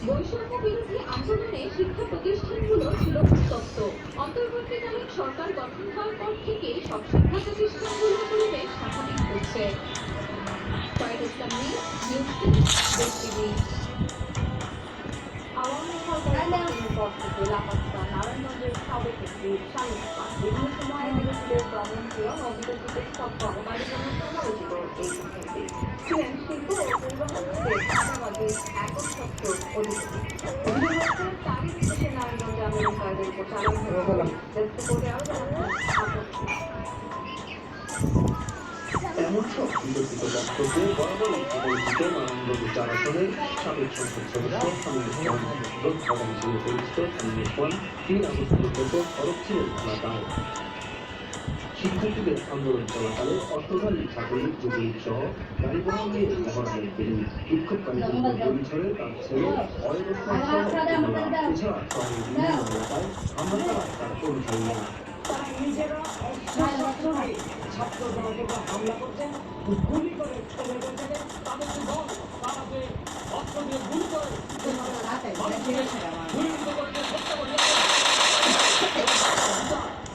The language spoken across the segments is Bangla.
বৈষম্য বিরোধী আন্দোলনে শিক্ষা প্রতিষ্ঠানগুলো ছিল উত্তপ্ত। অন্তর্বর্তীকালীন সরকার গঠন হওয়ার পর থেকে সব শিক্ষা প্রতিষ্ঠানগুলোর পরিবেশ স্বাভাবিক হচ্ছে। শহীদ ইসলাম নিউজ দেশ টিভি। আওয়ামী সরকারের পর থেকে লাপাত্তা নারায়ণগঞ্জের সাবেক এমপি শামীম খান বিভিন্ন সময়ে বিরোধীদের দমনকে অবিরোধীদের সব কর্মকাণ্ডের জন্য সমালোচিত। এই এমপি ছিলেন শিল্প ও পরিবহন খাতে চাঁদাবাজির একক সত্য অধিপতি। অভিযোগ হচ্ছে তারই নির্দেশে নারায়ণগঞ্জে আন্দোলনকারীদের উপর চালানো হয়েছে। কোর্টে আরো জানাচ্ছেন এমন সব বিতর্কিত বক্তব্যে বরাবরই পরিচিত নারায়ণগঞ্জ ৪ আসনের সাবেক সংসদ সদস্য শামীম ওসমান রোধ হিসেবে পরিচিত শামীম ওসমান ৩ আগস্ট পর্যন্ত সড়ক ছিলেন এলাকায়। শিক্ষার্থীদের আন্দোলন চলাকালে অস্ত্রধারী ছাত্রলীগ যুবলীগ সহ গাড়িবহর নিয়ে মহড়া দেন তিনি। বিক্ষোভকারীদের উপর গুলি ছড়ে তার ছেলে অয়েল ওসমান সহ এছাড়া শহরের বিভিন্ন এলাকায় হামলা চালায় তার অনুসারীরা। তারা নিজেরা ছাত্র জনতাকে হামলা করছেন, গুলি করে তাদের যে দল তারা যে অস্ত্র দিয়ে গুলি করে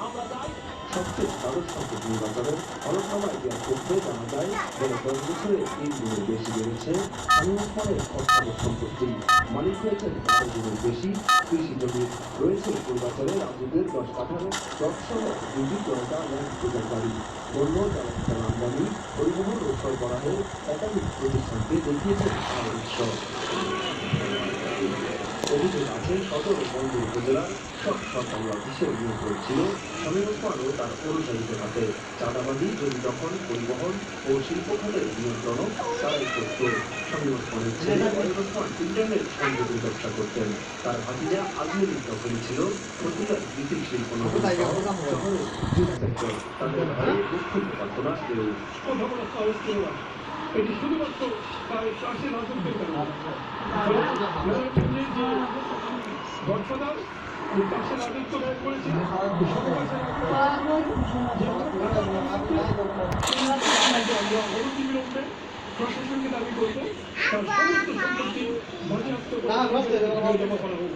আমরা চাই সবচেয়ে দ্বাদশ সংসদ নির্বাচনের হলফনামায় দেওয়া তথ্যে জানা যায় গত 10 বছরে 3 গুণের বেশি বেড়েছে শামীম ওসমানের অর্থায়ন সম্পত্তি। মালিক হয়েছেন 12 গুণের বেশি কৃষি জমি, রয়েছে পূর্বাচলে রাজুদের 10 কাঠার সহ 2টি টয়োটা ল্যান্ড ক্রুজার গাড়ি। পণ্য জ্বালানি আমদানি, পরিবহন ও সরবরাহের একাধিক প্রতিষ্ঠানকে দেখিয়েছেন তার উৎস। অভিযোগ আছে সদর বন্দর উপজেলার সব সরকারি অফিসে নিয়ন্ত্রণ ছিল শামীম ওসমান ও তার অনুসারীদের হাতে। চাঁদাবাজি, জমি দখল, পরিবহন ও শিল্প খাতের নিয়ন্ত্রণও তারাই করত। শামীম ওসমানের ছেলে অয়েল ওসমান ইন্টারনেট সংযোগের ব্যবসা করতেন। তার ভাতিজা আজমেরীর দখলে ছিল পত্রিকার বিক্রি শিল্প নগরী শহরের জুট সেক্টর। তাদের ঘরে দুঃখ পারত না কেউ। এটি শুধুমাত্র প্রায় 80 রাজনৈতিক গডফাদার পাশে রাজত্ব ব্যয় করেছে অনতিবিলম্বে প্রশাসনকে দাবি করবে তার সমস্ত সম্পত্তি বাজেয়াপ্ত জমা করা হোক।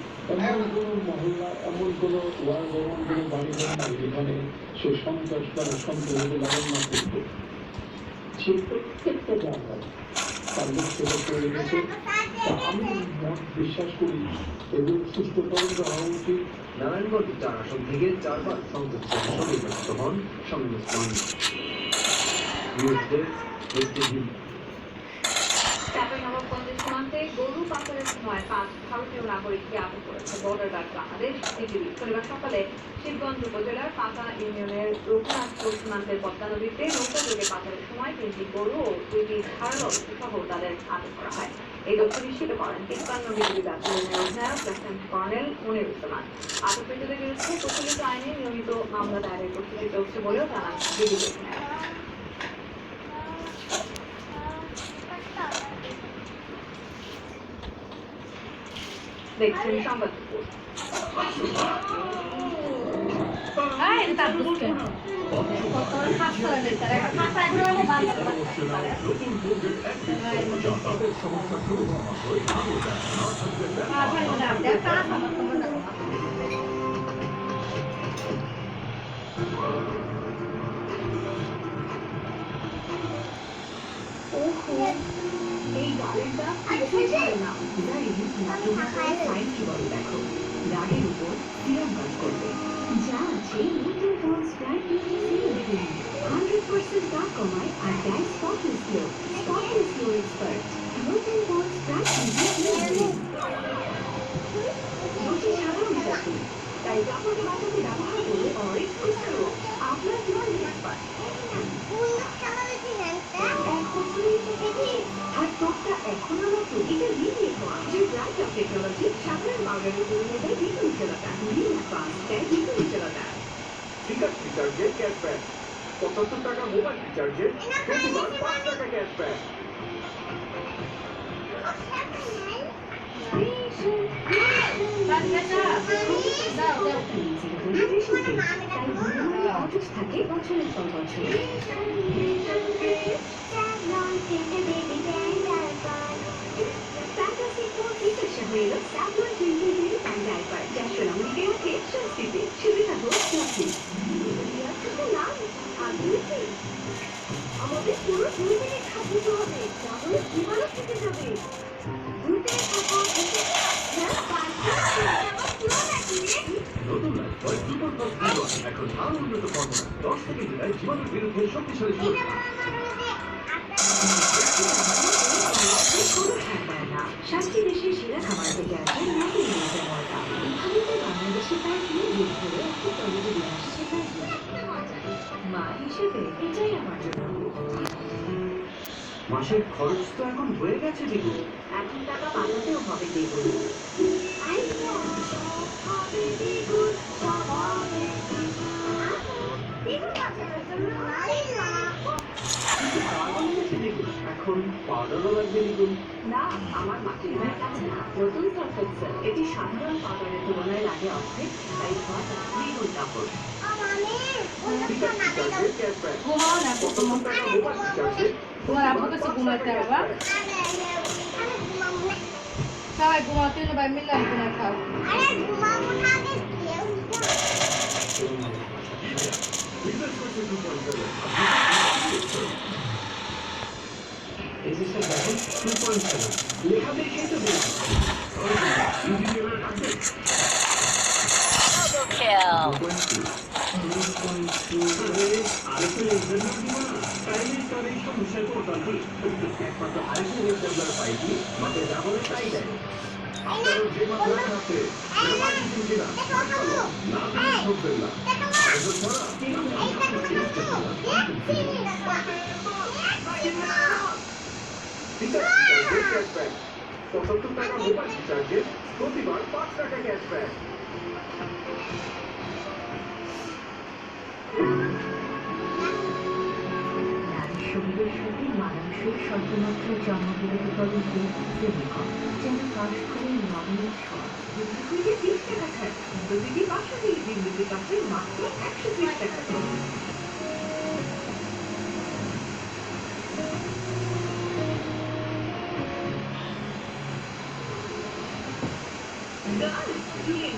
এমন কোনো মহল্লা, এমন কোনো ওয়ার্ড, এমন কোনো বাড়ি নাই যেখানে সে সন্ত্রাস দ্বারা সন্ত্রাসীকে লালন না করত। সে প্রত্যেকটা জায়গায় তাদের সেবা করে রেখেছে। আমি বিশ্বাস করি এগুলো সুষ্ঠু তদন্ত হওয়া উচিত। নারায়ণগঞ্জ 4 আসন থেকে 4 বার সংসদ সদস্য নির্বাচিত হন শামীম ওসমান। নিউজ ডেস্ক, দেশ টিভি। চাঁপাইনবাবগঞ্জের সীমান্তে গরু পাচারের সময় 5 ভারতীয় নাগরিককে আটক করেছে বর্ডার গার্ড বাংলাদেশ বিজিবি। শনিবার সকালে শিবগঞ্জ উপজেলার পাতা ইউনিয়নের রঘুনাথপুর সীমান্তের পদ্মা নদীতে নৌকাযোগে পাচারের সময় 3টি গরু ও 2টি ধারালো সহ তাদের আটক করা হয়। এই তথ্য নিশ্চিত করেন 53 বিজিবি ব্যাটালিয়নের অধিনায়ক লেফটেন্যান্ট কর্নেল মনিরুজ্জামান। আটককৃতদের বিরুদ্ধে প্রচলিত আইনে নিয়মিত মামলা দায়েরের প্রস্তুতি চলছে বলেও জানান বিজিবি অধিনায়ক। দেখছেন সংবাদপুর। এই গাড়িটা কিছুই ছাড়ে না। গাড়ি সাইন কি বলে দেখো, গাড়ির উপর সিরাম কাজ করবে, যা আছে লিটার বক্স ব্র্যান্ড নিউ 100% দাগ কমায় আর দেয় spotless glow. Spotless glow expert নতুন বক্স ব্র্যান্ড নিউ দোষী সাধারণ পথে, তাই কাপড়কে বাঁচাতে ব্যবহার করে অরিক্স ক্রিস্টাল আপনার জীবন এক্সপার্ট। আর ত্বকটা এখনো নতুন, এটা রিনিউ যে ব্রাইট অফ টেকনোলজি সাধারণ পাউডারের পরিণতি দ্বিগুণ উজ্জ্বলতা, রিনিউ ফাস্ট দেয় দ্বিগুণ উজ্জ্বলতা। টিকার রিচার্জে ক্যাশব্যাক, 75 টাকা মোবাইল রিচার্জে প্রতিবার 5 টাকা ক্যাশব্যাক। থাকে বছরের পর বছর। Fantastic 4 feature আরে পুরো 2 মিনিট হাত দিতে হবে, তাহলে জীবাণু থেকে যাবে। ধুতে থাকো, ধুতে নতুন লাইফবয় সুপার প্লাস জীবন এখন আরো উন্নত ফর্মুলা 10 থেকে জেলায় জীবাণুর বিরুদ্ধে শক্তিশালী সুরক্ষা। শান্তি দেশের সেরা খাবার থেকে আসে নতুন দেশের ময়দা। এখানে বাংলাদেশে প্রায় 3 যুগ ধরে একটি তৈরি বিরাশি শেখার মা হিসেবে এটাই আমার জন্য। মাসের খরচ তো এখন হয়ে গেছে দ্বিগুণ। এখন টাকা বাঁচাতেও হবে দ্বিগুণ। কিন্তু টাকা লেগেছে দ্বিগুণ, এখন পাউডারও লাগবে দ্বিগুণ। না, আমার মাটির ব্যাগ আছে না। নতুন সারফেক্সেল, এটি সাধারণ পাউডারের তুলনায় লাগে অর্ধেক, তাই ধোয়াটা দ্বিগুণ কাপড়। রিচার্জ রিচার্জের ক্যাশব্যাক ঘুমাও না তো 75 টাকা মোবাইল রিচার্জে তোমার আব্বুর কাছে ঘুমাইতে হবে বা? সবাই ঘুমাতে হলে ভাই মিলে ঘুমা খাও। বিজনেস করছে 2.7 এই যে স্যার দেখুন 2.7 লেখা দেখেই তো বলছি। ইঞ্জিনিয়ার থাকবে আরেকটু ইন্টারভিউ দিব না, তাইলে তার এই সমস্যায় পড়তাম কি? একমাত্র আরেকটু ডেভেলপার পাইছি, মাকে যা বলে তাই দেয়। আপনারও যে মাত্রা আছে সেটা মার্কেটিং কিনা না দিলে ঠকবেন না আয়োজন ছাড়া রিচার্জ রিচার্জের ক্যাশব্যাক 75 টাকা মোবাইল রিচার্জে প্রতিবার 5 টাকা ক্যাশব্যাক নারী শরীরের সাথে মানুষের সর্বমাত্র জন্মবিরোধীকরণ সেবিকম যেন কাজ করে নবীন স্বর। দুটি 30 টাকা ছাড়, প্রতিটি 500 মিলি কাছে মাত্র 130 টাকা।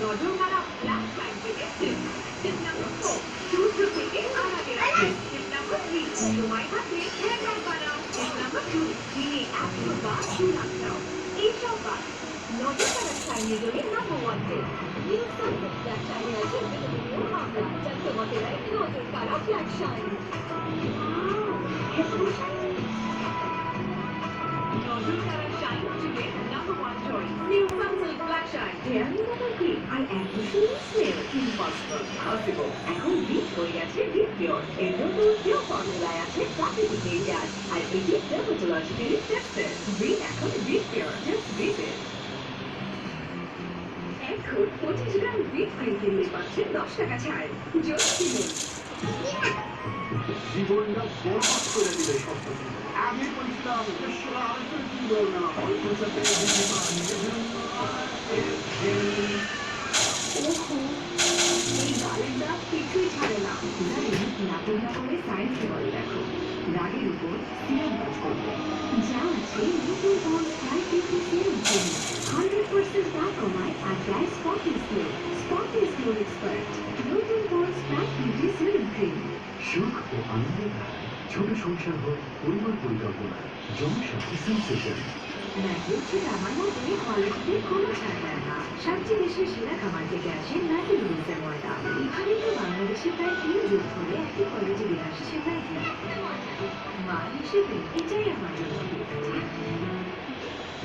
নজর কারা ফ্ল্যাশ লাইট থেকে টিপ নাম্বার 4 সূর্য থেকে আড়ালে রাখুন। টিপ নাম্বার 3 সময় হাতে হেয়ার ব্যান্ড বানাও। টিপ নাম্বার 2 দিনে 100 বার চুল আঁকড়াও। এইসব বার নজর কারা শাইনের জন্য নাম্বার 1 টিপ নিউ সানসেট ব্ল্যাক শাইনে আছে ভিটামিন মামলা যা তোমাকে দেয় নজর কারা ব্ল্যাক শাইন। নজর কারা শাইন চুলে number 1 choice new sunset black shine. Dairy number 3 আর অ্যাডিশনাল স্মেল ইম্পসিবল পসিবল। এখন বিট হয়ে গেছে বিট পিওর। এর নতুন পিওর ফর্মুলায় আছে প্রাকৃতিক মেজাজ আর এটি ডার্মাটোলজিক্যালি টেস্টেড। বিট এখন beat pure, just beat it. এখন 25 গ্রাম বিট ক্রিম কিনলে পাচ্ছেন 10 টাকা ছাড়। জোর কিনুন। জীবনটা বরবাদ করে দিবে শব্দ আমি বলছিলাম দেশরা আরেকটু কি বলবো না অল্প সাথে ওহো, এই গাড়িটা কিছুই ছাড়ে না। নাটক না করে সায়েন্সে বলে দেখো। রাগের উপর সিরাম কাজ করবে। যা আছে নতুন বল স্প্রাইট বিউটি সিরাম ক্রিম। 100% দাগ কমায় আর দেয় spotting glow. Spotting glow expert. নতুন বল স্প্রাইট বিউটি সিরাম ক্রিম। সুখ ও আনন্দের ধারা, ছোট সংসার হোক পরিবার পরিকল্পনা, জনসাথী সেন্সেশন। ম্যাজিকটি আমার মতে কোয়ালিটিতে কোনো ছাড় দেয় না। সবচেয়ে বেশি সেরা খাবার থেকে আসে ম্যাজিক রুলসের ময়দা। এখানে তো বাংলাদেশে প্রায় 3 যুগ ধরে একটি কোয়ালিটি বিরাশি শেখার মা হিসেবে এটাই আমার জন্য gift।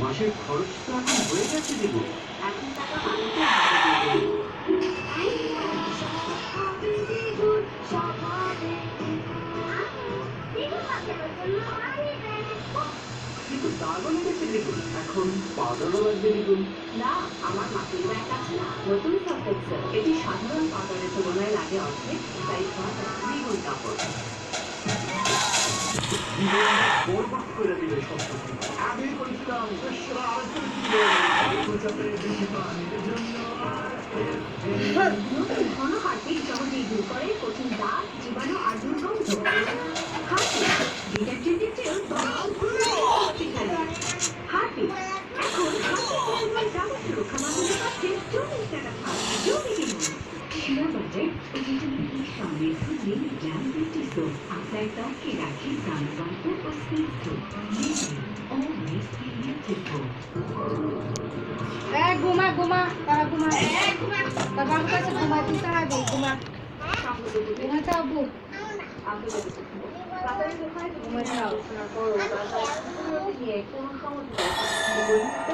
মাসের খরচ তো এখন হয়ে গেছে দ্বিগুণ। এখন টাকা বাঁচাতে হবে দ্বিগুণ। কিন্তু দাগও লেগেছে দ্বিগুণ, এখন পাউডারও লাগবে দ্বিগুণ। না, আমার মাটির ব্যাগ আছে না। নতুন সারফেক্সেল, এটি সাধারণ পাউডারের তুলনায় লাগে অর্ধেক, তাই ধোয়াটা দ্বিগুণ কাপড়। জীবনটা বরবাদ করে দিবে শব্দ আমি বলছিলাম দেশরা আরেকটু কি বলবো অল্প সাথে বেশি পানি নতুন ঘন হার্পিক সহজেই দূর করে কঠিন দাগ, জীবাণু আর দুর্গন্ধ। হার্পিক ডিটারজেন্টের চেয়েও শক্তিশালী। হার্পিক এখন যাবতীয় সুরক্ষা মাধ্যমে পাচ্ছে 24 টাকা ছাড়। জলদি কিনুন। সেরা বাজেট ও ভিটামিন সমৃদ্ধ জ্ঞান বিচিত্র আপনার ত্বকে রাখে প্রাণবন্ত ও স্নিগ্ধ অলওয়েজ বি বিউটিফুল ঘুমা ঘুমা তারা ঘুমা তার বাবু কাছে ঘুমা তুই তারা দে ঘুমা ঘুমা চাও বউ বাজারে দোকানে ঘুমায় ঘোষণার পরও নিয়ে কোনো সমস্যা